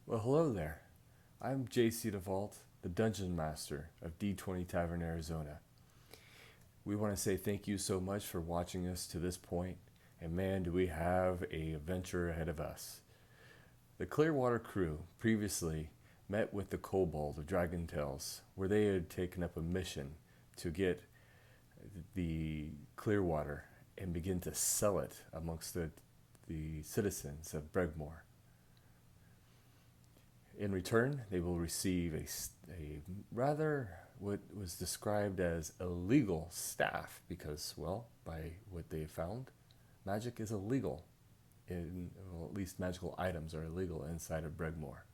Well, hello there. I'm JC DeVault, the Dungeon Master of D20 Tavern, Arizona. We want to say thank you so much for watching us to this point, and man, do we have a adventure ahead of us. The Clearwater crew previously met with the Kobold of Dragon Tales, where they had taken up a mission to get the Clearwater and begin to sell it amongst the citizens of Bregmor. In return, they will receive a rather what was described as illegal staff because, well, by what they found, magic is illegal. At least magical items are illegal inside of Bregmor.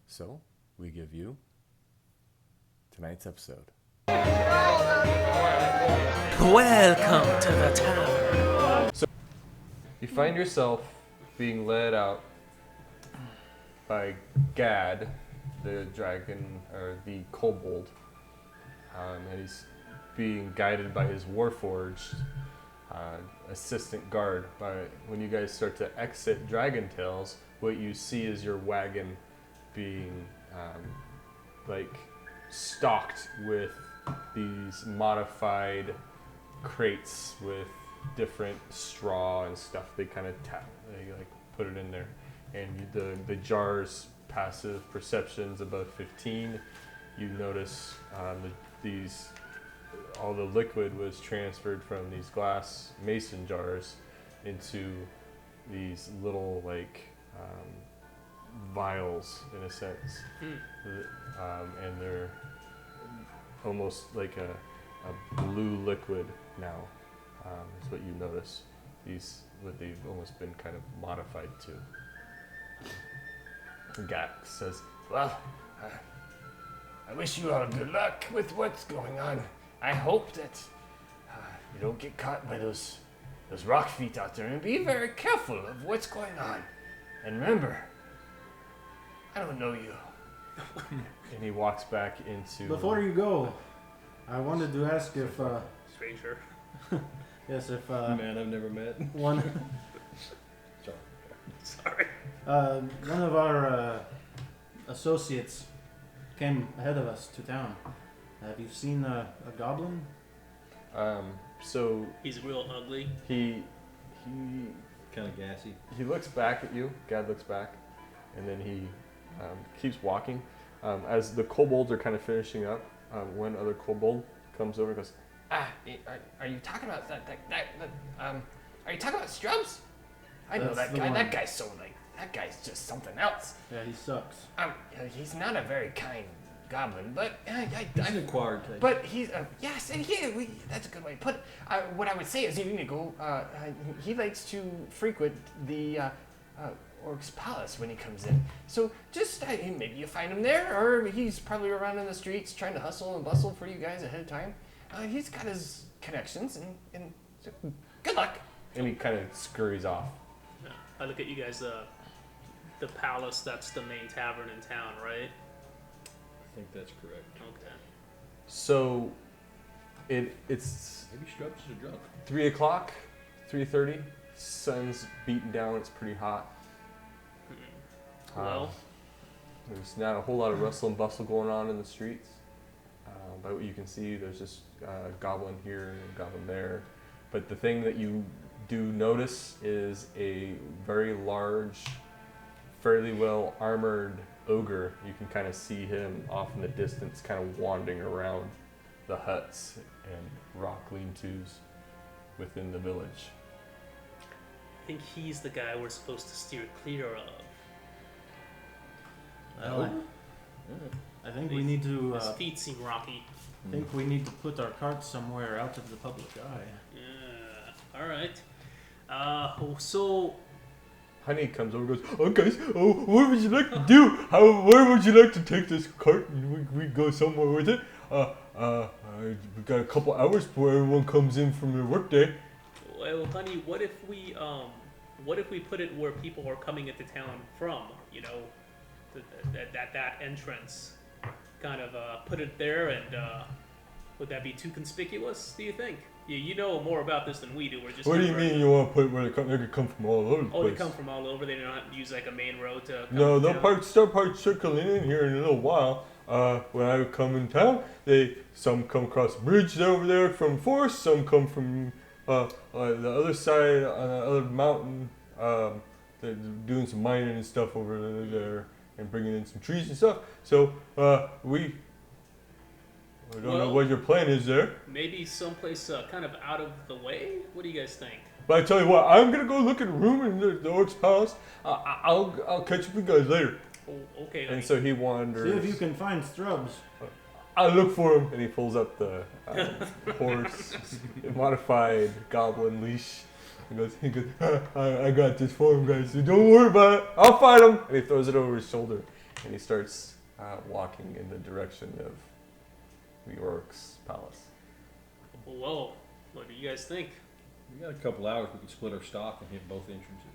So, we give you tonight's episode. Welcome to the tavern. So, you find yourself being led out by Gad, the dragon, or the kobold, and he's being guided by his warforged assistant guard. When you guys start to exit Dragon Tales, what you see is your wagon being stocked with these modified crates with different straw and stuff. They kind of put it in there. And the jar's passive perception's above 15. You notice all the liquid was transferred from these glass mason jars into these little vials in a sense, and they're almost like a blue liquid now. Is what you notice. What they've almost been kind of modified to. Gak says, "Well, I wish you all good luck with what's going on. I hope that you don't get caught by those rock feet out there, and be very careful of what's going on. And remember, I don't know you." and he walks back into... Before you go, I wanted to ask if... Stranger. yes, if... Man I've never met. One... Sorry. One of our associates came ahead of us to town. Have you seen a goblin? So He's real ugly. he Kind of gassy. he looks back at you. Gad looks back, and then he keeps walking. As the kobolds are kind of finishing up, one other kobold comes over and goes, Are you talking about that? Are you talking about Strubs? I know That's that the guy. one. That guy's that guy's just something else. Yeah, he sucks. He's not a very kind goblin, but He's an acquired taste. But he's yes, and that's a good way to put it. What I would say is you need to go. He likes to frequent the Orc's palace when he comes in. So just maybe you find him there, or he's probably around in the streets trying to hustle and bustle for you guys ahead of time. He's got his connections, and so good luck. and he kind of scurries off. Yeah. I look at you guys. The palace. That's the main tavern in town, right? I think that's correct. Okay. So it's Maybe Strubs is drunk. 3 o'clock, 3:30. Sun's beating down. It's pretty hot. Well, There's not a whole lot of rustle and bustle going on in the streets. By what you can see, there's just a goblin here and a goblin there. But the thing that you do notice is a very large, fairly well armored ogre. You can kind of see him off in the distance, kind of wandering around the huts and rock lean-tos within the village. I think he's the guy we're supposed to steer clear of. I think we need to. His feet seem rocky. I think we need to put our carts somewhere out of the public eye. Yeah. All right. So Honey comes over and goes, "Oh guys, what would you like to do? Where would you like to take this cart and we go somewhere with it? We got a couple hours before everyone comes in from their workday." Well, honey, what if we put it where people are coming into town from? You know, that entrance. Kind of put it there, and would that be too conspicuous? Do you think? You know more about this than we do. We're just. What do you kind of mean you want to put where they come? They could come from all over the Oh, place. they come from all over. They don't use like a main road to. Come No, to they'll town? start trickling in here in a little while. When I come in town, some come across the bridge over there from the forest. Some come from the other side on the other mountain. They're doing some mining and stuff over there and bringing in some trees and stuff. So I don't know what your plan is there. Maybe someplace kind of out of the way. What do you guys think? But I tell you what, I'm gonna go look at a room in the Orc's palace. I'll catch up with you guys later. Oh, okay. And so he wanders. See if you can find Strubs. I look for him, and he pulls up the horse modified goblin leash. He goes, I got this for him, guys. So don't worry about it. I'll fight him. And he throws it over his shoulder, and he starts walking in the direction of the Orc's palace. Whoa. What do you guys think? We got a couple hours. We could split our stock and hit both entrances.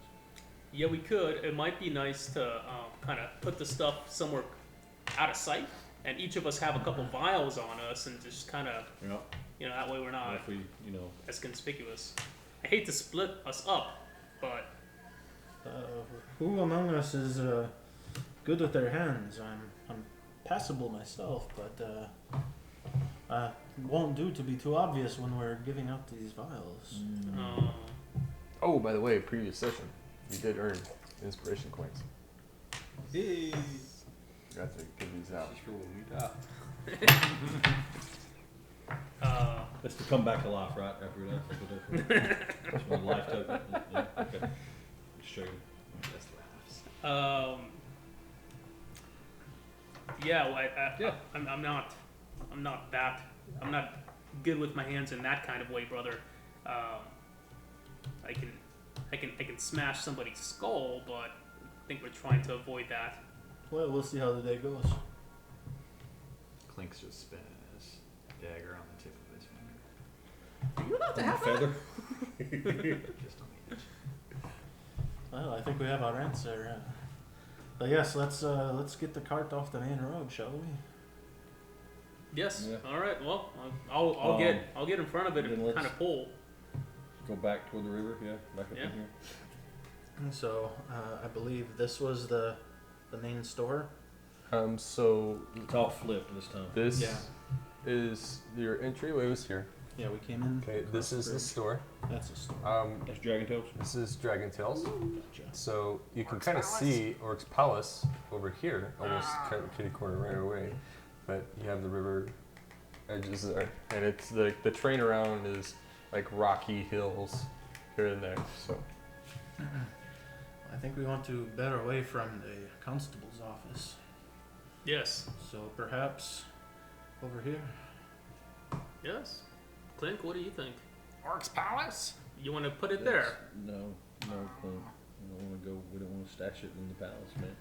Yeah, we could. It might be nice to kind of put the stuff somewhere out of sight, and each of us have a couple vials on us, and just kind of, Yeah. that way we're not If we, as conspicuous. I hate to split us up, but Who among us is good with their hands? I'm passable myself, but won't do to be too obvious when we're giving out these vials. Oh, by the way, previous session, you did earn inspiration coins. Hey. Got to give these out. Just for when we die. That's to come back to life, right? After we're done. That's my life token. Yeah, okay. Just checking. That's laughs. yeah, well, I'm not good with my hands in that kind of way, brother. I can smash somebody's skull, but I think we're trying to avoid that. Well, we'll see how the day goes. Clink's just spinning his dagger on the tip of his finger. Are you allowed to have Feather. Just on the edge. Well, I think we have our answer. But yes, let's get the cart off the main road, shall we? Yes. Yeah. All right. Well, I'll get in front of it then and let's- kind of pull. Go back toward the river. Yeah. Back up Yeah. in here. And so I believe this was the main store. So It's all flipped this time. this Yeah. is your entryway was here. Yeah, we came in. Okay, this is the store. That's the store. That's Dragon Tales. This is Dragon Tales. Gotcha. So you can Orc's kind of Palace? see Orc's Palace over here, almost kind of kitty corner right away. But you have the river edges there, and it's the terrain around is like rocky hills here and there. So I think we want to bear away from the constable's office. Yes. So perhaps over here. Yes. Clink, what do you think? Orc's Palace? You want to put it there? No, Clint. We don't want to go. We don't want to stash it in the palace, man.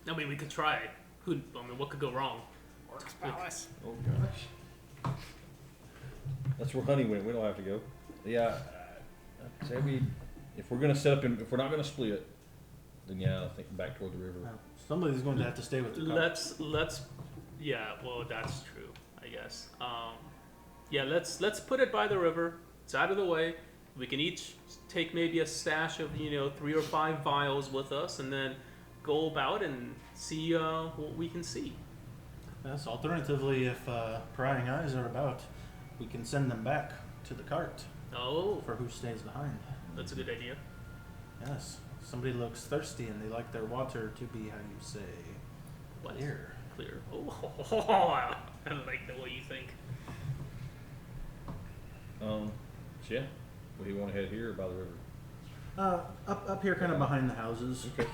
I mean, we could try. What could go wrong? Orc's Palace? Oh gosh. That's where Honey went. We don't have to go. Yeah. I'd say if we're gonna set up if we're not gonna split, then yeah, I think back toward the river. Somebody's going to have to stay with the cart. Let's. Yeah. Well, that's true. I guess. Yeah. Let's put it by the river. It's out of the way. We can each take maybe a stash of 3 or 5 vials with us, and then go about and see what we can see. Yes, alternatively, if prying eyes are about, we can send them back to the cart Oh, for who stays behind. that's a good idea. Yes, somebody looks thirsty and they like their water to be, how do you say, What? clear. Clear. Oh, I like the way you think. So yeah, we want to head here or by the river. Up here, kind of behind the houses. Okay.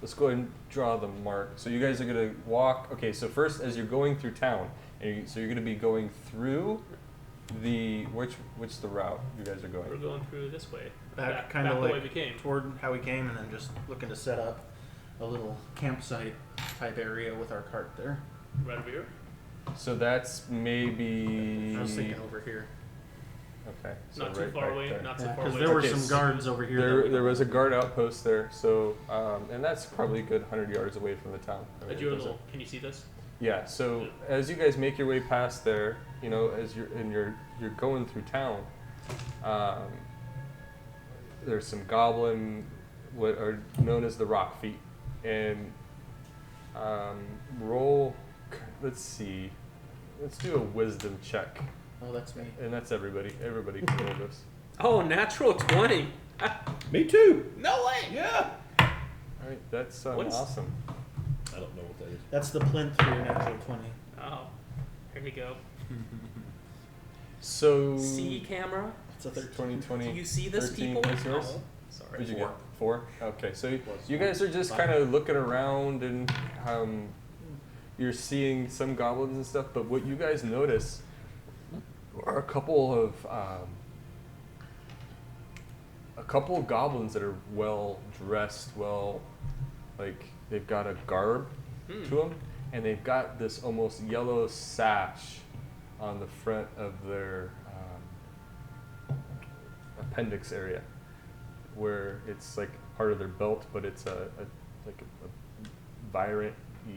let's go ahead and draw the mark. So you guys are gonna walk. Okay, so first, as you're going through town, so you're gonna be going through the which the route you guys are We're going. going through this way. Back kind back of the like way we came. toward how we came, and then just looking to set up a little campsite type area with our cart there. Right over here. So that's maybe. I was thinking over here. Okay. So Not too right far back away. there. Not so Yeah, far because away. there were Okay, some so guards over here. that There, we there was a don't- guard outpost there, so and that's probably a good 100 yards away from the town. I mean, But you're a it doesn't- little. Can you see this? Yeah. So as you guys make your way past there, you know, as you're going through town, there's some goblin, what are known as the rock feet, and roll. Let's see. Let's do a wisdom check, Oh, that's me. and that's everybody. Everybody can roll this. Oh, natural 20. Me too. No way. Yeah. All right, that's What is- awesome. I don't know what that is. That's the plinth for your natural 20. Oh, here we go. So See camera? It's a 13. 2020. Do you see this, 13 people? was yours? Oh, sorry. What'd you Four. get? 4? Okay, so Plus you one. guys are just kind of looking around and you're seeing some goblins and stuff, but what you guys notice are a couple of goblins that are well dressed, like they've got a garb Hmm. to them, and they've got this almost yellow sash on the front of their appendix area, where it's like part of their belt, but it's a vibrant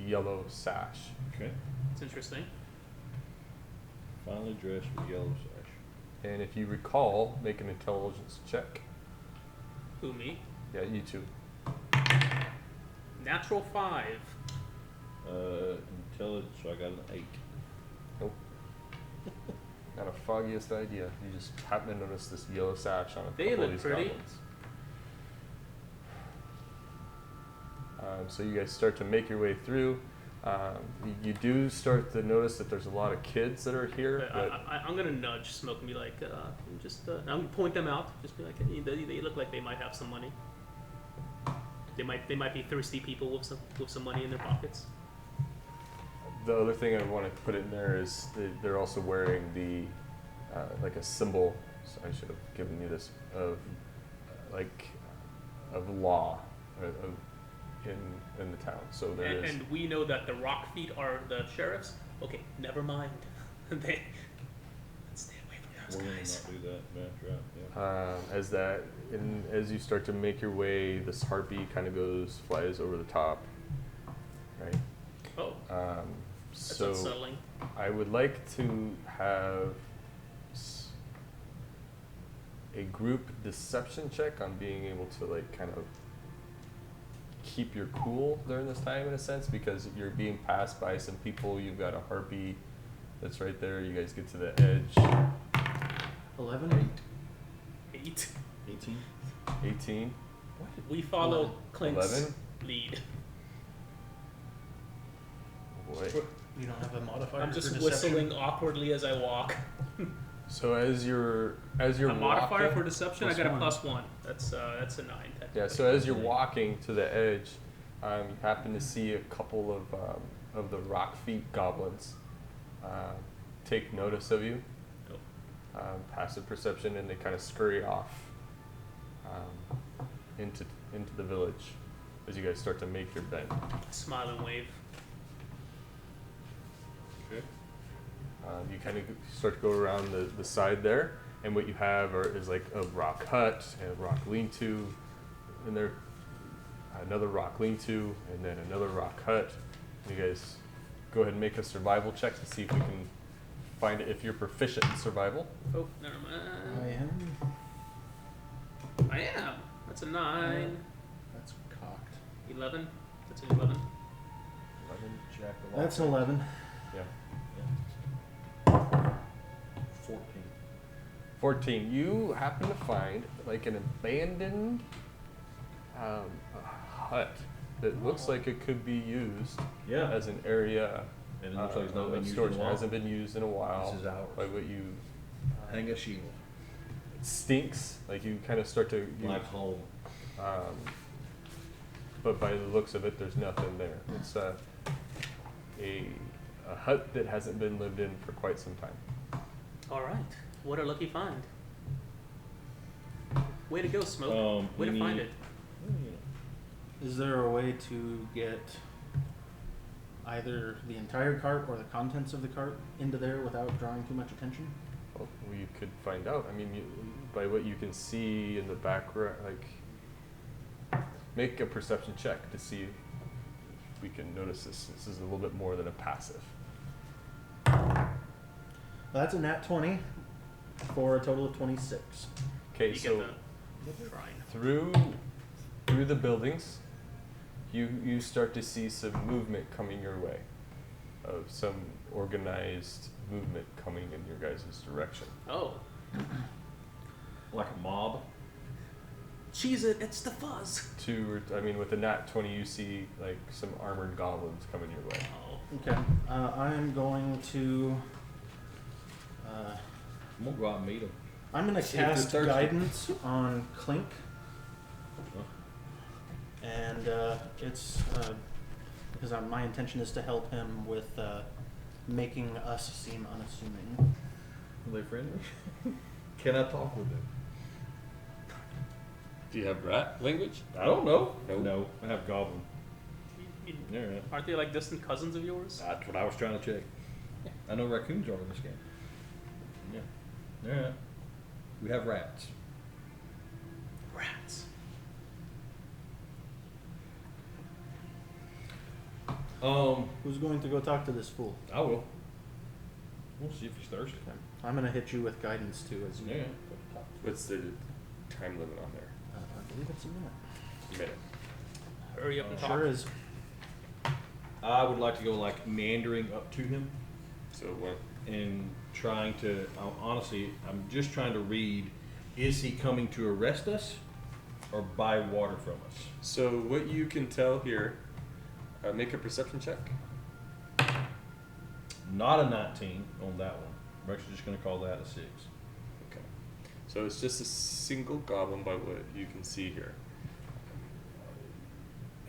yellow sash. Okay. It's interesting. Finally dressed with yellow sash. And if you recall, make an intelligence check. Who, me? Yeah, you too. Natural 5. Intelligence, so I got an 8. Nope. Not a foggiest idea. You just happen to notice this yellow sash on a They couple look of these pretty. goblins. So you guys start to make your way through. You do start to notice that there's a lot of kids that are here. But I'm gonna nudge Smoke and be like, I'm gonna point them out. Just be like, hey, they look like they might have some money. They might be thirsty people with some money in their pockets. the other thing I want to put in there is they're also wearing the like a symbol. So I should have given you this of of law in the town. So there is. And we know that the rock feet are the sheriffs. Okay, never mind. Let's stay away from those We're gonna guys. not do that. That's right. Yeah. As you start to make your way, this harpy kind of flies over the top, right? Oh, that's So unsettling. I would like to have a group deception check on being able to kind of keep your cool during this time in a sense, because you're being passed by some people. You've got a harpy that's right there. You guys get to the edge. 11? 8. 18. 18. We follow Clint's 11? lead. Boy. You don't have a modifier I'm for just deception? whistling awkwardly as I walk. So as you're A modifier walking, for deception, I Plus got a one. +1. That's a 9. yeah. So as you're walking to the edge, you happen to see a couple of the rock feet goblins take notice of you. Oh. Passive perception, and they kind of scurry off into the village as you guys start to make your bend. Smile and wave. Okay. You kind of start to go around the side there, and what you have is like a rock hut and a rock lean-to, and there another rock lean-to, and then another rock hut. You guys go ahead and make a survival check to see if we can find it, if you're proficient in survival. Oh, never I mind. am. I am. That's a 9. That's cocked. 11. That's an 11. 11. Jack of all. That's 11. Yeah. 14. 14. You happen to find like an abandoned hut that looks like it could be used Yeah. as an area And it looks like it's not of been used storage. in a It while. hasn't been used in a while. This is ours. By what you Hang a shield. it stinks. Like you kind of start to. Black hole. But by the looks of it, there's nothing there. It's a hut that hasn't been lived in for quite some time. All right. What a lucky find. Way to go, Smoke. Way we to find need- it. Is there a way to get either the entire cart or the contents of the cart into there without drawing too much attention? Well, we could find out. I mean, by what you can see in the background, make a perception check to see if we can notice this. This is a little bit more than a passive. That's a nat 20 for a total of 26. Okay, You so get the shrine. through the buildings, you start to see some movement coming your way, of some organized movement coming in your guys' direction. Oh, Like a mob. cheese it! It's the fuzz. With the nat 20, you see like some armored goblins coming your way. Oh, Okay. I'm going to. I'm gonna go out and meet him. I'm going to See if they're cast thirsty. guidance on Clink. And it's because my intention is to help him with making us seem unassuming. Are they friendly? Can I talk with them? Do you have rat language? I don't know. Nope. No, I have goblin. you- All right. aren't they like distant cousins of yours? That's what I was trying to check. I know raccoons are in this game. Yeah. All right. We have rats. Rats. Who's going to go talk to this fool? I will. We'll see if he's thirsty. Okay. I'm going to hit you with guidance too, as you. Yeah. What's the time limit on there? I believe it's a minute. A minute. Hurry up and talk. Sure is. I would like to go like meandering up to him So what? and trying to. Honestly, I'm just trying to read. Is he coming to arrest us, or buy water from us? So what you can tell here, make a perception check. Not a 19 on that one. We're actually just going to call that a 6. Okay. So it's just a single goblin by what you can see here.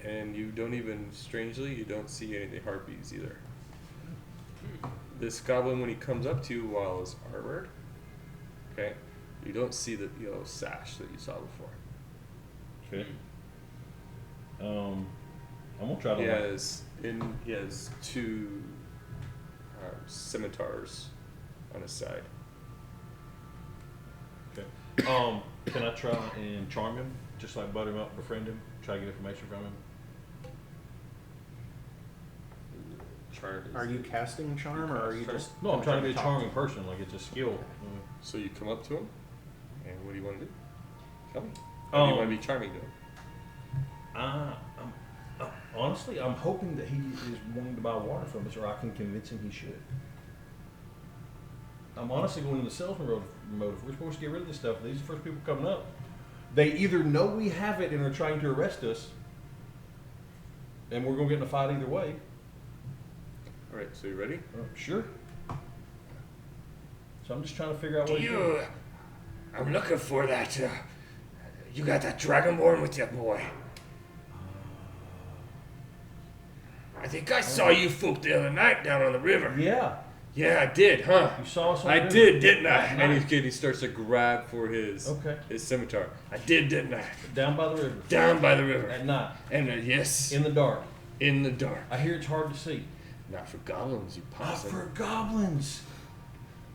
And you don't even, strangely, you don't see any of the harpies either. This goblin, when he comes up to you while he's armored, okay, you don't see the yellow sash that you saw before. Okay. I'm gonna try to. He has two scimitars on his side. Okay. Can I try and charm him? Just like butter him up, befriend him, try to get information from him. Charm. Are you casting charm, or are you Charm? just? No, I'm trying to be a talk charming person. Like it's a skill. So you come up to him, and what do you want to do? Tell me. How do you want to be charming to him? Honestly, I'm hoping that he is wanting to buy water from us, or I can convince him he should. I'm honestly going into salesman mode. If we're supposed to get rid of this stuff, these are the first people coming up. They either know we have it and are trying to arrest us, and we're going to get in a fight either way. All right. So you ready? Sure. So I'm just trying to figure out what to do. I'm looking for that. You got that dragonborn with you, boy. I think I saw you folk the other night down on the river. Yeah. Yeah, I did, huh? You saw us on I the river. did, didn't I? And he starts to grab for his Okay. his scimitar. I did, didn't I? Down by the river. Down by the river. At night. And yes, In the dark. in the dark. I hear it's hard to see. Not for goblins, you Not possum. for goblins.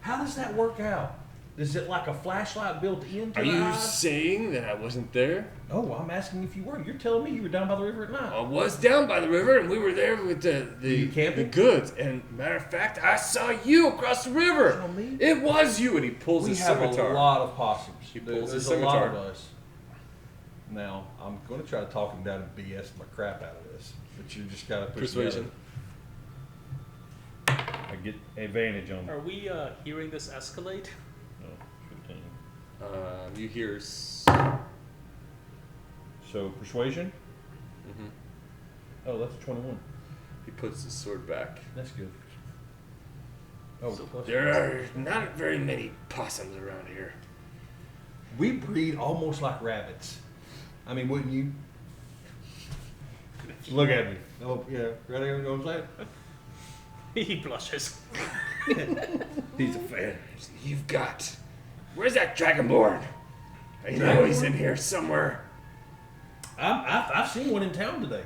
How does that work out? Is it like a flashlight built into Are the you eyes? saying that I wasn't there? Oh, I'm asking if you were. You're telling me you were down by the river at night. I was down by the river, and we were there with You the camping? goods. And matter of fact, I saw you across the river. Tell me? It was you. And he pulls We his have scimitar. a lot of possums. He pulls There's his a lot of scimitar. us. Now, I'm going to try to talk him down and BS my crap out of this. But you just got to push me out of Persuasion. it. I get advantage on Are we hearing this escalate? 15. You hear. So, persuasion? Mm-hmm. Oh, that's 21. He puts his sword back. That's good. Oh, So- plus- There are not very many possums around here. we breed almost like rabbits. I mean, wouldn't you? Look at me. Oh, yeah. Right here, you know what I'm saying? He blushes. He's a fan. You've got. Where's that dragonborn? I know he's in here somewhere. I've seen one in town today.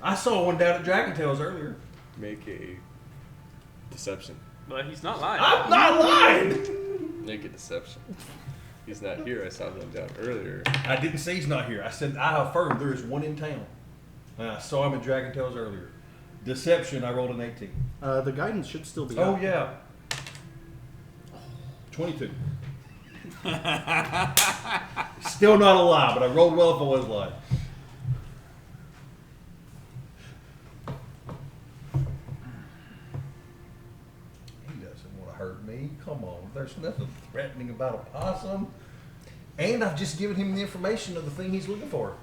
I saw one down at Dragon Tales earlier. Make a deception. But he's not lying. I'm not lying. Make a deception. He's not here. I saw him down earlier. I didn't say he's not here. I said I affirm there is one in town. I saw him in Dragon Tales earlier. Deception, I rolled an 18. The guidance should still be Oh, up. yeah. 22. Still not a lie, but I rolled well if I was lying. He doesn't want to hurt me. Come on. There's nothing threatening about a possum. And I've just given him the information of the thing he's looking for.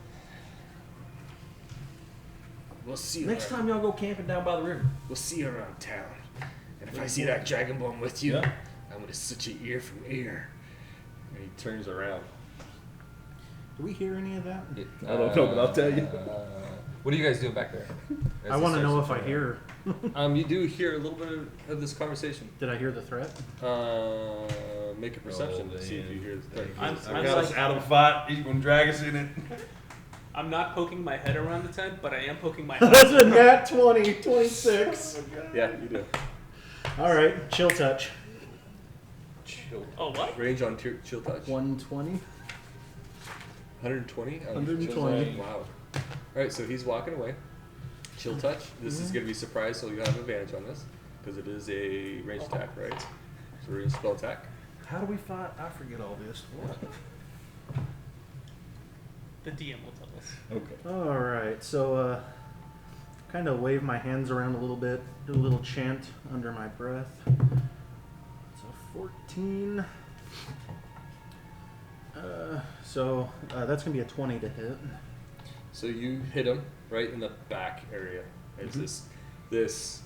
We'll see you Next around. time y'all go camping down by the river. We'll see you around town. And if I see that dragonborn with you, Yeah. I'm gonna slit your ear from ear. And he turns around. Do we hear any of that? I don't know, but I'll tell you. What are you guys doing back there? As I he want to starts know if turn I hear. around? You do hear a little bit of this conversation. Did I hear the threat? Make a perception to see if you hear the thing. I'm I've got us like, out of the fight. He's going to drag us in it. I'm not poking my head around the tent, but I am poking my head. That's a nat 20, 26. Yeah, you do. All right, chill touch. Chill. Oh, what? Range on chill touch. 120. 120? Oh, 120. chill touch. Wow. Alright, so he's walking away. Chill touch. This is going to be surprise, so you have advantage on this. Because it is a range attack, right? So we're going to spell attack. How do we fight? I forget all this. The DM will tell us. Okay. All right, so kind of wave my hands around a little bit, do a little chant under my breath. So 14. So that's gonna be a 20 to hit. So you hit him right in the back area. It's this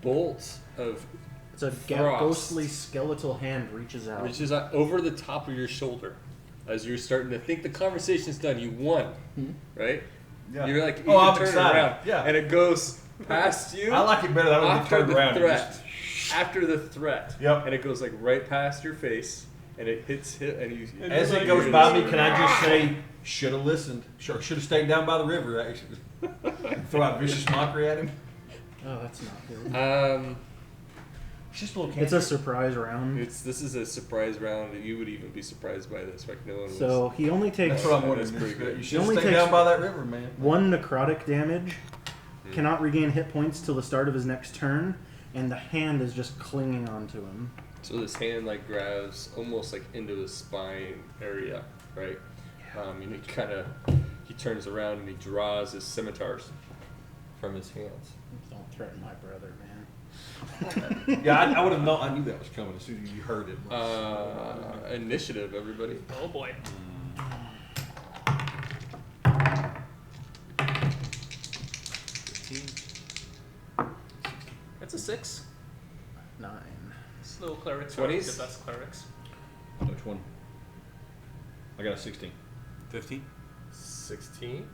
bolt of It's a Frost. ghostly skeletal hand reaches out. reaches out over the top of your shoulder. As you're starting to think the conversation's done, you won, right? Yeah. You're like, Oh, I'm turn excited. around, Yeah. and it goes past you. I like it better than I don't get after turned the around. and threat. just- After the threat, Yep. and it goes like right past your face, and it hits and you. As You're it like- goes by me, can I just say, should have listened? Should have stayed down by the river, actually. Throw out vicious mockery at him. Oh, that's not good. It's just a little It's cancer. a surprise round. This is a surprise round. You would even be surprised by this. Like no one was. So he only takes That's what I'm That's wondering. pretty good. You should only have stayed takes- down by that river, man. 1 necrotic damage, cannot regain hit points till the start of his next turn, and the hand is just clinging onto him. So this hand like grabs almost like into his spine area, right? And he turns around and he draws his scimitars from his hands. Don't threaten my brother, man. Yeah, I would have known. I knew that was coming as soon as you heard it. Initiative, everybody. Oh boy. That's a 6. 9. Slow clerics 20s? are the best clerics. Which one? I got a 16. 15? 16.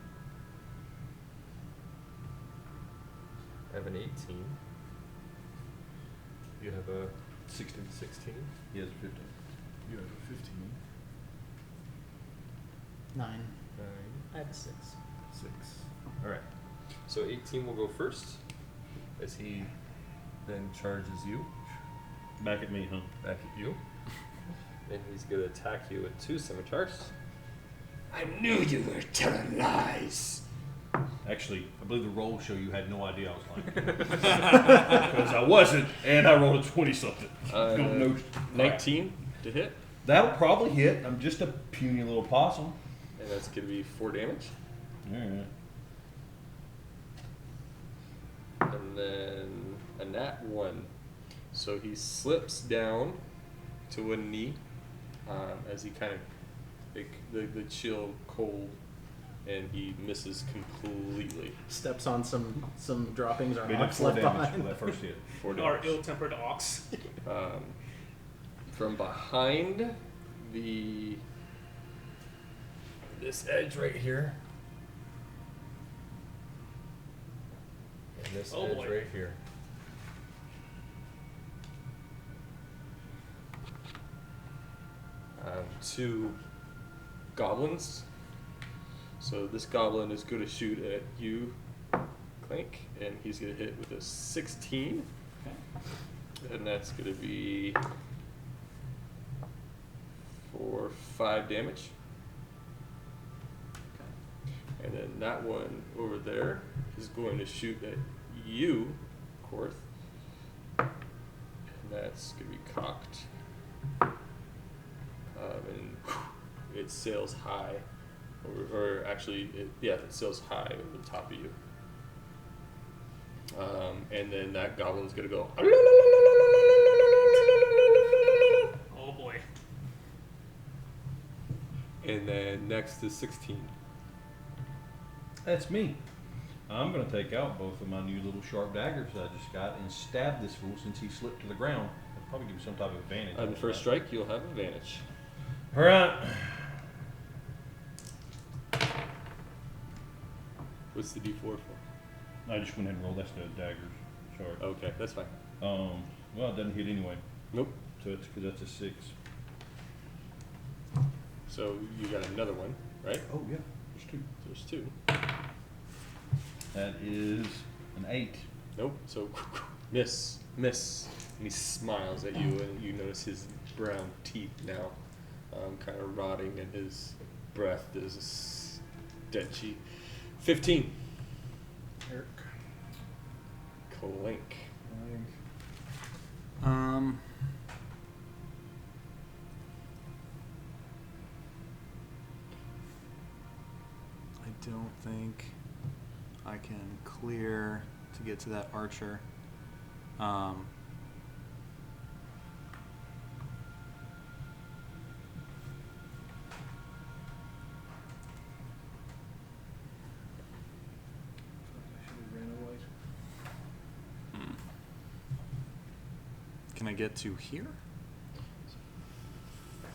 I have an 18. You have a 16. He has a 15. You have a 15. 9. 9. I have a 6. 6. Alright. So 18 will go first. As he then charges you. Back at me, huh? Back at you. And he's going to attack you with 2 scimitars. I knew you were telling lies. Actually, I believe the rolls show you had no idea I was lying. Because I wasn't, and I rolled a 20-something. Don't know. 19 to hit. That'll probably hit. I'm just a puny little possum. And that's going to be 4 damage. Yeah. And then a nat 1. So he slips down to a knee as he kind of, like, the chill, cold, and he misses completely. Steps on some droppings or Made it rocks 4 left damage behind. for that first hit. 4 Our damage. ill-tempered ox. From behind this edge right here. And this Oh, edge boy. right here. Two goblins. So this goblin is going to shoot at you, Clank, and he's going to hit with a 16. And that's going to be for 5 damage. And then that one over there is going to shoot at you, Korth. And that's going to be cocked. And it sails high. Or actually, it sails high over the top of you. And then that goblin's going to go. Oh boy. And then next is 16. That's me. I'm gonna take out both of my new little sharp daggers that I just got and stab this fool since he slipped to the ground. That'll probably give you some type of advantage. On the first strike, you'll have advantage. All right. What's the D4 for? I just went ahead and rolled. That's the daggers. Sharp. Okay, that's fine. Well, it doesn't hit anyway. Nope. So it's because that's a 6. So you got another one, right? Oh yeah. There's 2. There's 2. That is an 8. Nope. So miss. And he smiles at you, and you notice his brown teeth now, kind of rotting, and his breath is stenchy. 15. Eric. Clink. I don't think I can clear to get to that archer. Can I get to here?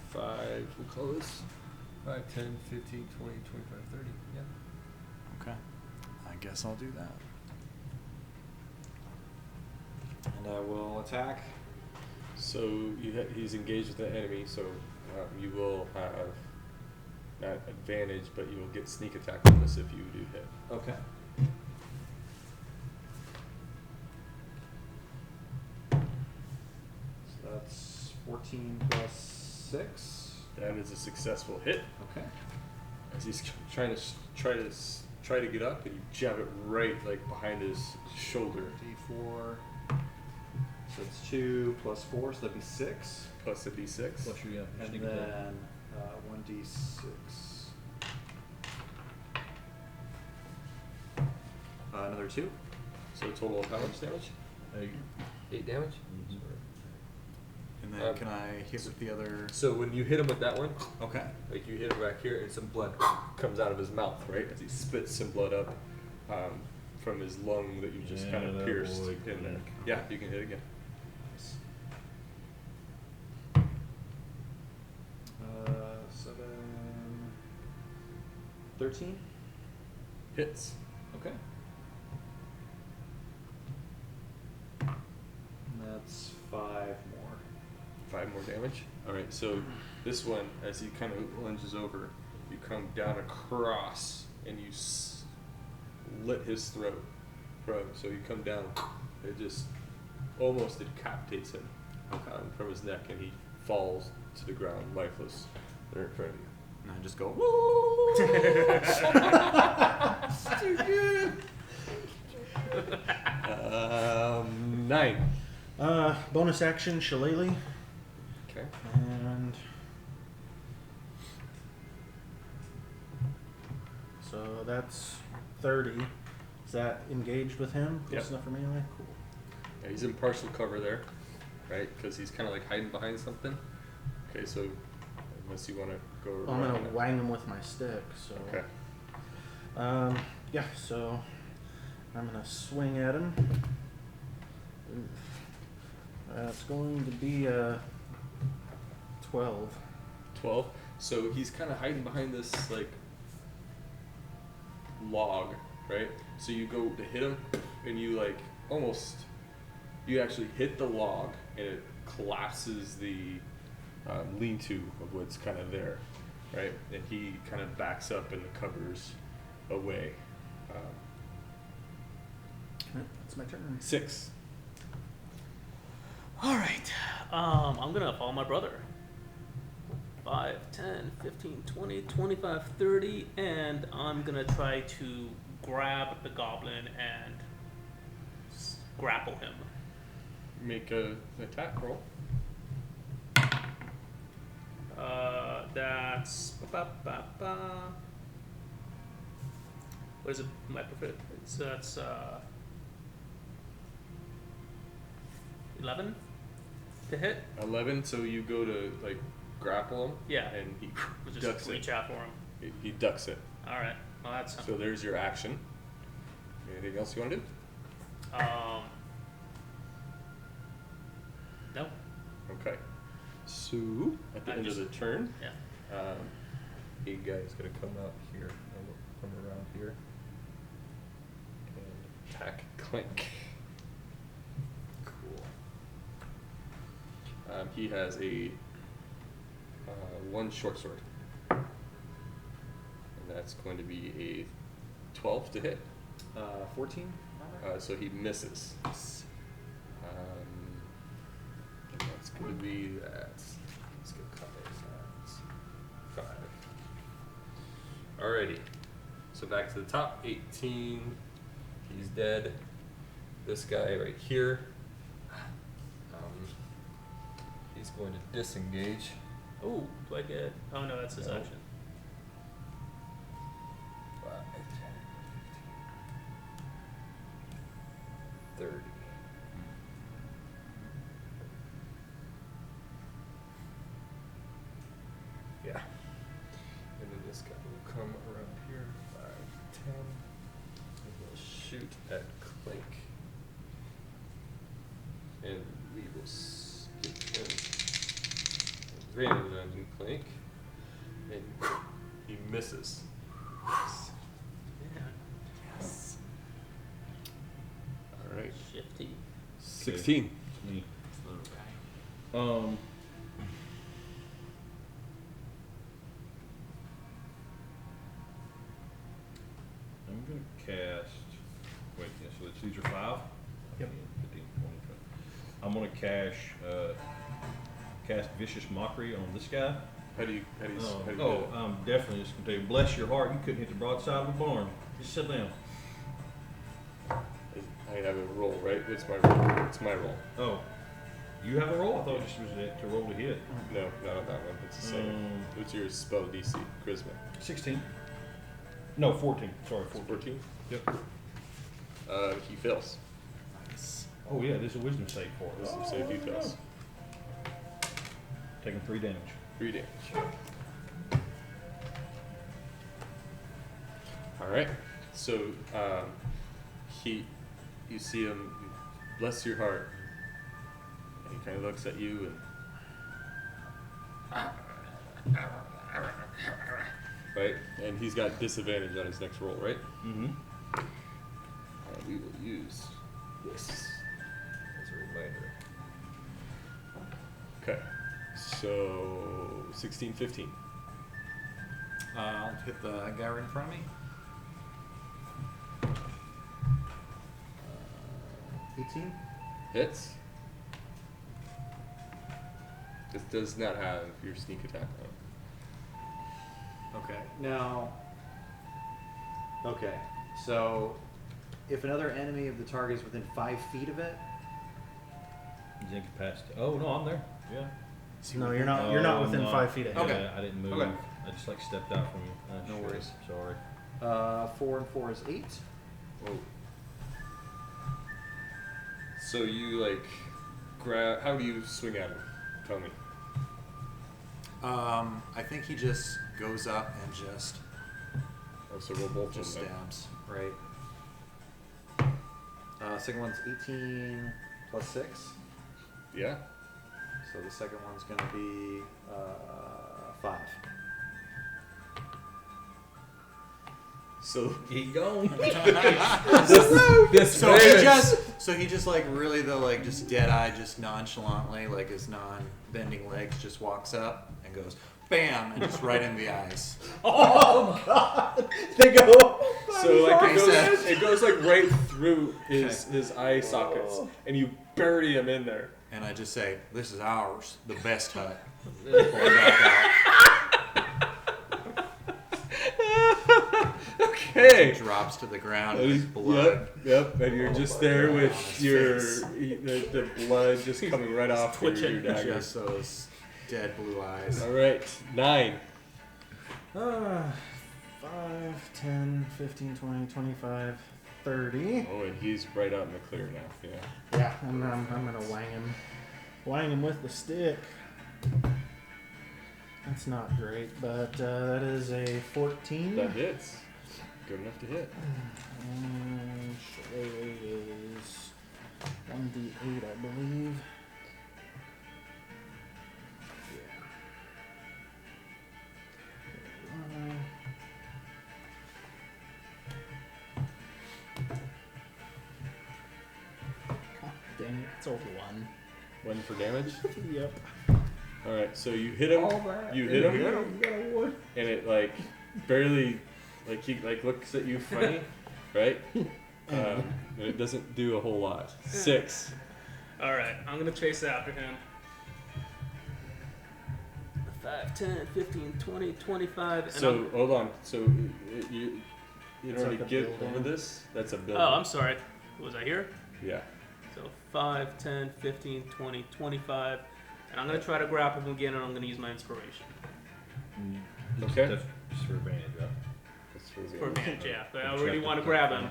5, we'll call this 5, 10, 15, 20, 25, 30. Yeah. Okay. I guess I'll do that. And I will attack. So he's engaged with the enemy, so you will have not advantage, but you will get sneak attack bonus if you do hit. Okay. So that's 14 plus 6. That is a successful hit. Okay. As he's trying to get up, and you jab it right like behind his shoulder. D4. So it's 2 plus 4, so that'd be 6. Plus a d6. Plus your And sneak then attack. 1d6. Another 2. So total of how much damage? 8 damage. And then can I hit with the other? So when you hit him with that one, Okay. like you hit him back here, and some blood comes out of his mouth, right? As he spits some blood up from his lung that you just kind of that pierced boy, in there. quick. Yeah, you can hit again. 7, 13. Hits. Okay. That's 5 more. 5 more damage. All right. So this one, as he kind of lunges over, you come down across and you slit his throat. So you come down. It just almost decapitates him from his neck, and he falls to the ground, lifeless. There in front of you. And I just go. 9. Bonus action, Shillelagh. Okay. And so that's 30. Is that engaged with him? Close Yep. enough for melee? Cool. Yeah, he's in partial cover there, right? Because he's kind of like hiding behind something. Okay, so unless you want to go I'm around gonna it. wang him with my stick. So Okay. yeah. So I'm gonna swing at him. That's going to be 12. 12. So he's kind of hiding behind this like log, right? So you go to hit him, and you like almost, you actually hit the log, and it collapses the lean-to of what's kind of there, right? And he kind of backs up and covers away. That's my turn. 6. All right. I'm gonna follow my brother. 5, 10, 15, 20, 25, 30, and I'm gonna try to grab the goblin and grapple him. Make an attack roll. That's what is it? My preferred. So that's 11 to hit. 11. So you go to like grapple him. Yeah. And he We'll ducks just reach it. out for him. He ducks it. All right. Well, that's So there's your action. Anything else you want to do? No. Okay. So at the I end just- of the turn, Yeah. A guy's gonna come out here, come around here, and attack Clink. cool. He has a one short sword, and that's going to be a 12 to hit. 14. So he misses. And that's going to be that. Let's go cut that. 5. Alrighty. So back to the top. 18. He's dead. This guy right here. He's going to disengage. Oh, do I get? Oh no, that's his No. action. 5, 10, 15, 30. Yeah. And then this guy will come around here. 5, 10. And he'll shoot at Clink. And we will skip him. Advantage on you, Clink. And He misses. Yeah. All right. Shifty. 16. Me. Little guy. I'm gonna cast. Wait, yeah, so these are 5. Yep. 15, 20. I'm gonna cast Vicious Mockery on this guy. How do you do I'm definitely just gonna tell you, bless your heart, you couldn't hit the broadside of a barn. Just sit down. I have a roll, right? It's my roll. It's my roll. Oh, you have a roll? I thought it just was to roll to hit. No, not that one. It's the second. What's your spell DC? Charisma. 16. No, 14. Sorry, 14. 14. Yep. He fails. Nice. Oh yeah, there's a wisdom save for it. Wisdom save. He fails. Taking 3 damage. 3 damage. All right. So you see him. Bless your heart. And he kind of looks at you and. Right, and he's got disadvantage on his next roll, right? Mm-hmm. We will use this As a reminder. Okay, so 16, 15. I'll hit the guy right in front of me. 18. Hits. This does not have your sneak attack on. Okay. Now. Okay. So, if another enemy of the target is within 5 feet of it, He's incapacitated. Oh no, I'm there. Yeah. No, you're not. You're not Oh, within no. 5 feet of him. Okay. Yeah, I didn't move. Okay. I just like stepped out from you. No Shit. worries. Sorry. 4 and 4 is 8. Whoa. So you like grab. How do you swing at him? Tell me. I think he just goes up and just Oh, so roll both just of them. stabs. Right. Second one's 18 plus 6. Yeah. So the second one's gonna be 5. So Keep going. This So he just like really though like just dead eye, just nonchalantly, like his non-bending legs, just walks up and goes bam, and just right in the eyes. They go. So like He said- it goes like right through his eye sockets, and you bury him in there. And I just say, "This is ours, the best hut." Pull it back out. Hey! Drops to the ground And with he's- blood. Yep. And you're just there God. with His your face. the blood just coming right off your twitching. dagger. Just those dead blue eyes. All right, 9. 5, 10, 15, 20, 25, 30. Oh, and he's right out in the clear now. Yeah. Yeah, I'm gonna wang him with the stick. That's not great, but that is a 14. That hits. Good enough to hit. And is 1d8, I believe. Yeah. God dang it, it's over 1. 1 for damage. Yep. All right, so you hit him. You hit him, and it like barely, like he like looks at you funny, right? And it doesn't do a whole lot. 6. All right, I'm gonna chase after him. 5, 10, 15, 20, 25. And So hold on. So you in It's order like to a get building. over this, that's a building. oh, I'm sorry. Was I here? Yeah. So 5, 10, 15, 20, 25. And I'm going to try to grab him again, and I'm going to use my inspiration. Okay. That's just for advantage, yeah. That's for the For other. advantage, yeah. But I really want to grab him.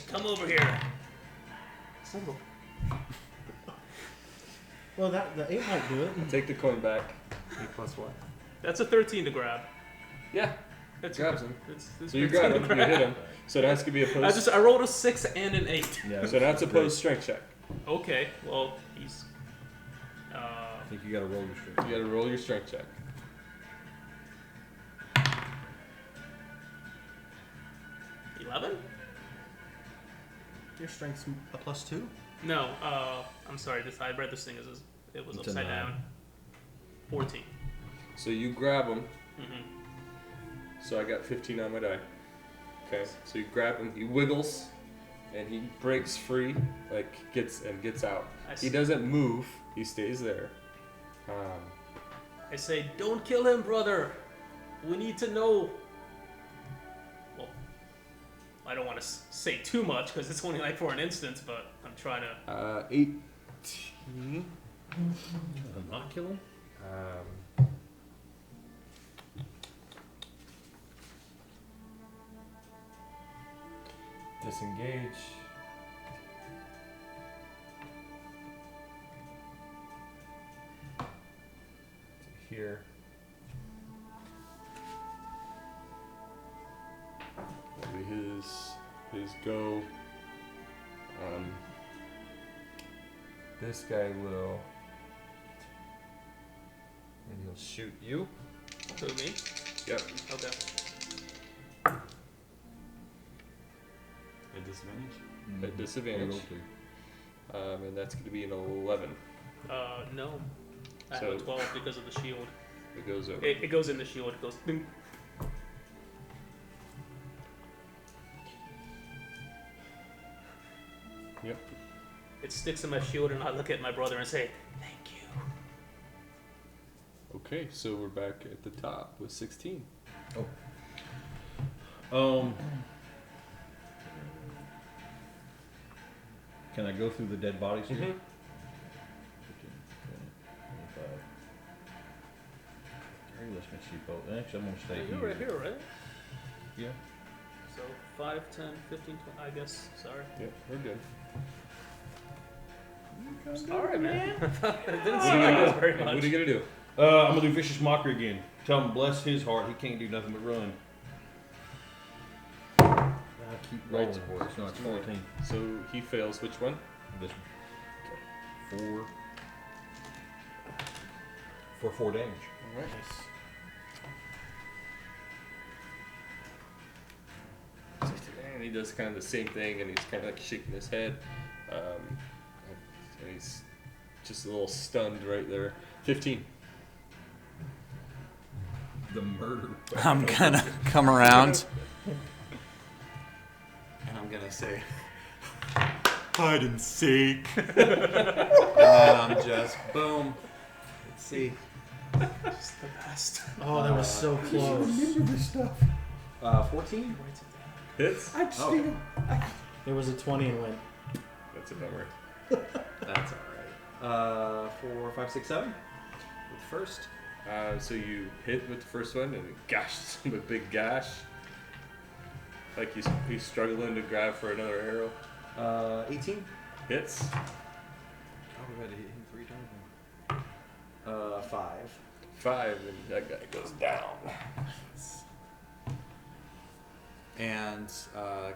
Come over here. Son of a- Well, the 8 might do it. Take the coin back. That's a 13 to grab. Yeah. That's Grabs him. It's So you 13 grab to him. You hit him. So it has to be a post. I rolled a 6 and an 8. Yeah. So that's a post strength check. Okay, well, he's. I think you gotta roll your strength. You got to roll your strength check. $11? Your strength's a +2? No, I'm sorry. I read this thing as it was It's a upside 9. down. 14. So you grab him. Mm-hmm. So I got 15 on my die. Okay. So you grab him. He wiggles, and he breaks free. Like gets out. He doesn't move. He stays there. I say, don't kill him, brother. We need to know. Well, I don't want to say too much because it's only like for an instance, but I'm trying to. 18. Not kill him? Disengage. To here. That'll be his go. This guy will. And he'll shoot you. Who, me? Yep. Okay. At disadvantage? At disadvantage. Roll two. And that's going to be an 11. No. I have So- a 12 because of the shield. It goes over. It goes in the shield. It goes. Ding. Yep. It sticks in my shield, and I look at my brother and say, "Thank you." Okay, so we're back at the top with 16. Can I go through the dead bodies here? 15, Mhm. 20, 25. Hey, let's make sure both. Actually, I'm gonna stay You're here. right here, right? Yeah. So 5, 10, 15, 20. I guess. Sorry. Yep, we're good. Sorry, man. It didn't What seem are like you it was gonna very do? much. What are you gonna do? I'm gonna do vicious mockery again. Tell him bless his heart. He can't do nothing but run. Keep rolling Right. for it. So it's 14. So he fails. Which one? This one. 4 damage. All right. And he does kind of the same thing, and he's kind of like shaking his head, and he's just a little stunned right there. 15. The murder. I'm gonna come around and I'm gonna say, hide and seek. And then I'm just, boom. Let's see. Just the best. Oh, that was so close. Remember this stuff. 14? Hits. I just Oh. It was a 20 and went. That's a bummer. That's alright. 4, 5, 6, 7. With first. So you hit with the first one and it gashes him a big gash. Like he's struggling to grab for another arrow. 18. Hits. Oh, we had to hit him 3 times. 5. 5 and that guy goes down. And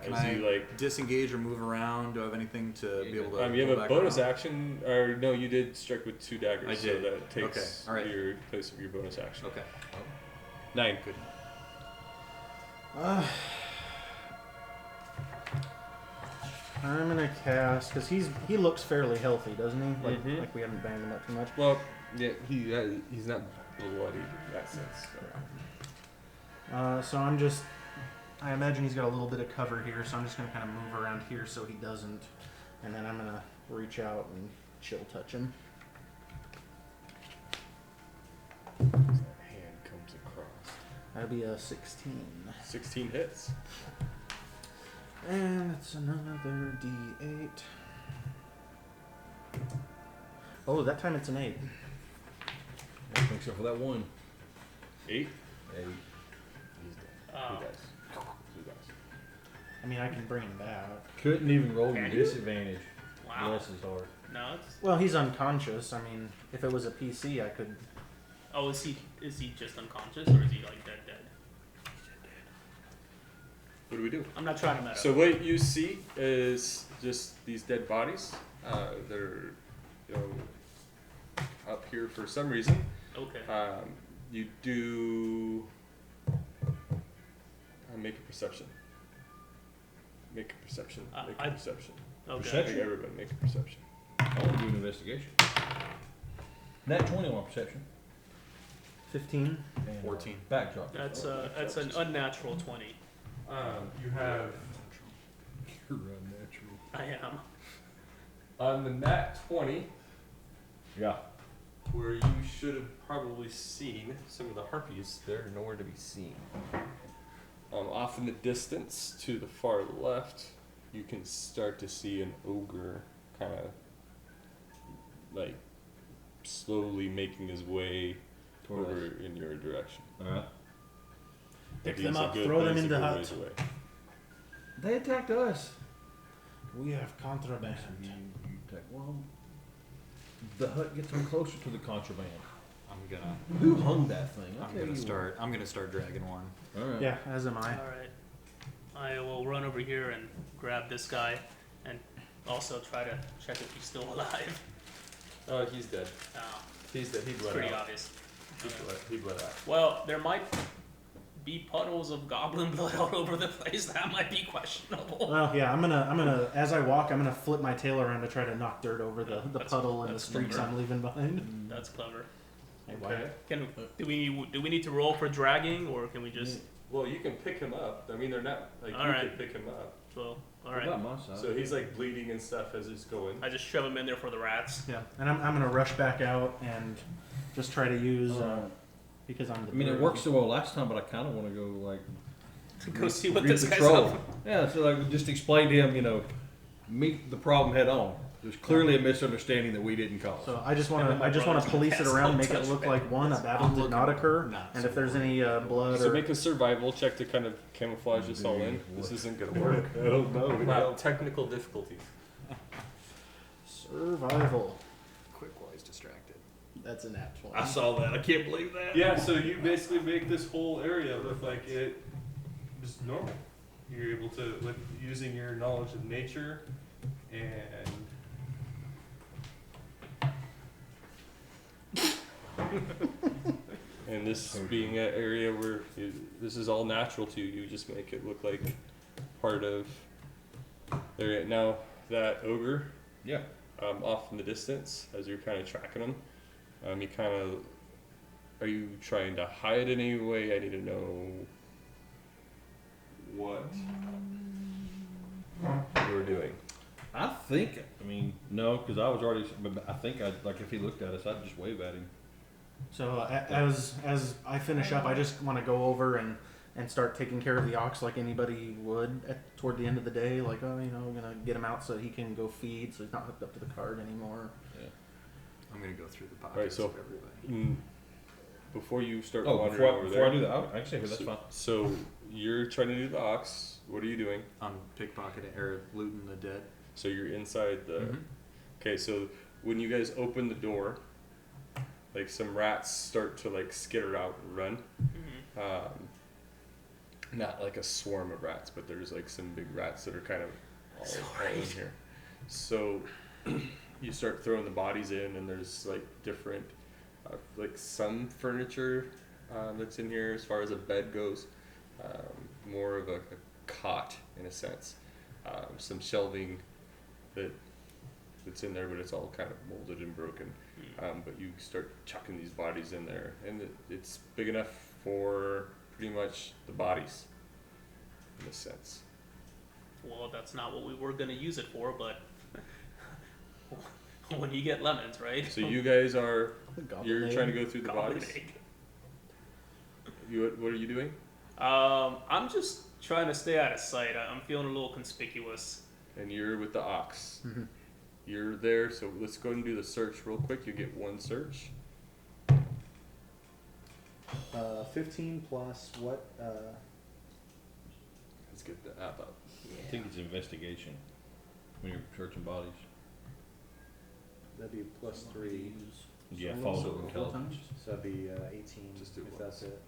can Is I he, like- disengage or move around? Do I have anything to be able to? You go have a back bonus around? action, or no? You did strike with 2 daggers. I So did. that takes Okay, all right. your place of your bonus action. Okay. 9. Good. I'm gonna cast because he looks fairly healthy, doesn't he? Like Mhm. like we haven't banged him up too much. Well, yeah, he's not bloody in that sense. So I imagine he's got a little bit of cover here, so I'm just gonna kind of move around here so he doesn't, and then I'm gonna reach out and chill touch him. Hand comes across. That'd be a 16. 16 hits. And it's another D8. Oh, that time it's an 8. I think so for that one. 8. 8. He's dead. Oh. Who dies? Who dies? I mean, I can bring him back. Couldn't even roll your Can you? disadvantage. Wow. Bless his heart. No, it's. Well, he's unconscious. I mean, if it was a PC, I could. Oh, is he just unconscious or is he like dead? What do we do? I'm not trying to meta. So what you see is just these dead bodies. They're up here for some reason. Okay. You do make a perception. Make a perception. Make a I- perception. Okay. Perception? Make everybody make a perception. I want to do an investigation. Nat 20 on perception. 15. And, 14. Backdrop. That's an unnatural 20. You have You're unnatural. I am. on the nat 20, Yeah. where you should have probably seen some of the harpies. They're nowhere to be seen. Off in the distance to the far left, you can start to see an ogre kind of like slowly making his way Toward over us. in your direction. Alright. Pick He's them a up, good- throw them he's a in the good hut. ways away. They attacked us. We have contraband. Well, the hut gets them closer to the contraband. I'm Who hung that thing? gonna start dragging one. Alright. Yeah, as am I. All right. I will run over here and grab this guy, and also try to check if he's still alive. Oh, he's dead. He's dead. He It's bled pretty out. obvious. He bled out. Well, there might be puddles of goblin blood all over the place. That might be questionable. Well, yeah, I'm gonna as I walk, I'm gonna flip my tail around to try to knock dirt over the That's- puddle and the that's streaks clever. I'm leaving behind. That's clever. Hey, Okay. Do we need to roll for dragging, or can we just? Well, you can pick him up. I mean, they're not like All you right. can pick him up. Well, all What right. about my side? So he's like bleeding and stuff as he's going. I just shove him in there for the rats. Yeah, and I'm gonna rush back out and just try to use because I'm the. I mean, it bird. worked so well last time, but I kind of want to go like Go see what read this the guy's troll. up. Yeah, so like just explain to him, meet the problem head on. There's clearly a misunderstanding that we didn't cause. So I just want And then to my I just want brother's to gonna police it cast around, no make it touch look ban. like one, a battle I'm did not looking- occur, not and if there's any blood So or make a survival check to kind of camouflage this all in. This isn't gonna work. I don't know. Wow, technical difficulties. survival. Quick wise distracted. That's a nat 20. I saw that. I can't believe that. Yeah, so you basically make this whole area look like it just normal. You're able to, with using your knowledge of nature and and this being an area where this is all natural to you, you just make it look like part of area. Now that ogre, Yeah. off in the distance as you're kind of tracking him, you kind of are you trying to hide in any way? I need to know what you're doing. I think. I mean, no, because I was already. But I think if he looked at us, I'd just wave at him. So as I finish up, I just want to go over and and start taking care of the ox like anybody would toward the end of the day. Like, oh, we're gonna get him out so he can go feed, so he's not hooked up to the cart anymore. Yeah. I'm gonna go through the pockets Right, so- of everybody. Before you start Oh, wandering over before I there. do that, I can stay here. That's fine. So you're trying to do the ox. What are you doing? I'm pickpocketing or looting the dead. So you're inside the. Mhm. Okay, so when you guys open the door, like some rats start to like skitter out and run. Not like a swarm of rats, but there's like some big rats that are kind of all in here. So you start throwing the bodies in, and there's like different, like some furniture that's in here as far as a bed goes. More of a cot in a sense. Some shelving that's in there, but it's all kind of molded and broken. But you start chucking these bodies in there, and it's big enough for pretty much the bodies, in a sense. Well, that's not what we were gonna use it for, but when you get lemons, right? So you guys are, Goblin you're egg. trying to go through the Goblin bodies. egg. What are you doing? I'm just trying to stay out of sight. I'm feeling a little conspicuous. And you're with the ox. Mhm. You're there, so let's go and do the search real quick. You get one search. 15 plus what? Let's get the app up. I think it's investigation when you're searching bodies. That'd be plus 3. Yeah, So follow so up full intelligence. So that'd be 18. Just do if it that's it.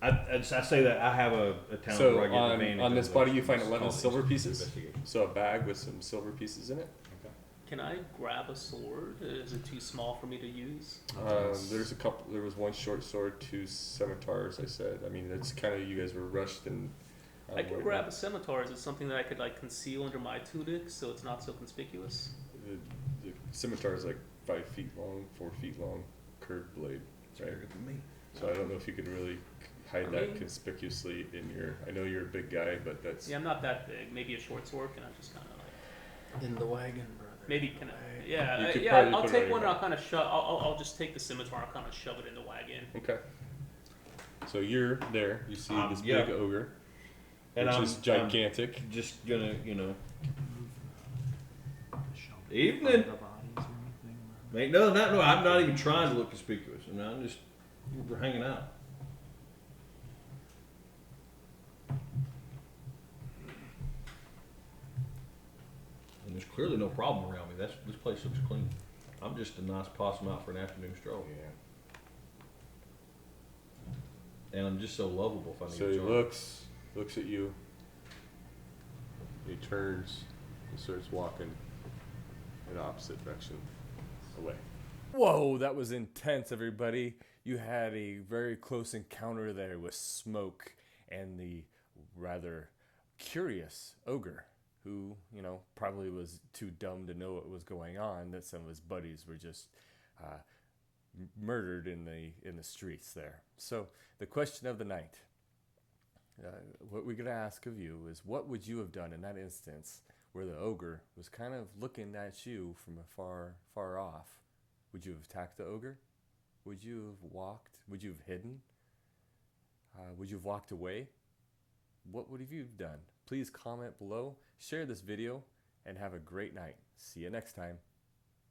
I say that I have a town So where I get on- advantage on of this those body you find calls. 11 silver pieces? Investigation. So a bag with some silver pieces in it. Can I grab a sword? Is it too small for me to use? There's a couple. There was one short sword, 2 scimitars. I said. I mean, it's kind of you guys were rushed and. I can grab a scimitar. Is it something that I could like conceal under my tunic so it's not so conspicuous? The scimitar is like 5 feet long, 4 feet long, curved blade. Right. So I don't know if you can really hide that conspicuously in your. I know you're a big guy, but that's. Yeah, I'm not that big. Maybe a short sword. Can I just kind of like? In the wagon, brother. Maybe can I? You Yeah, could yeah. probably I'll put it take on one. your And I'll kind of shove. I'll just take the scimitar and kind of shove it in the wagon. Okay. So you're there. You see this yeah. big ogre, And which I'm is gigantic. I'm just gonna, The evening. bodies or anything. Mate, no, I'm not even trying to look conspicuous. I mean, I'm just we're hanging out. And there's clearly no problem around me. This place looks clean. I'm just a nice possum out for an afternoon stroll. And I'm just so lovable. If I need So a he charm. looks at you. He turns and starts walking in the opposite direction away. Whoa, that was intense, everybody. You had a very close encounter there with Smoke and the rather curious ogre who, probably was too dumb to know what was going on, that some of his buddies were just murdered in the streets there. So the question of the night, what we're going to ask of you is, what would you have done in that instance where the ogre was kind of looking at you from far off? Would you have attacked the ogre? Would you have walked? Would you have hidden? Would you have walked away? What would you have done? Please comment below, share this video, and have a great night. See you next time.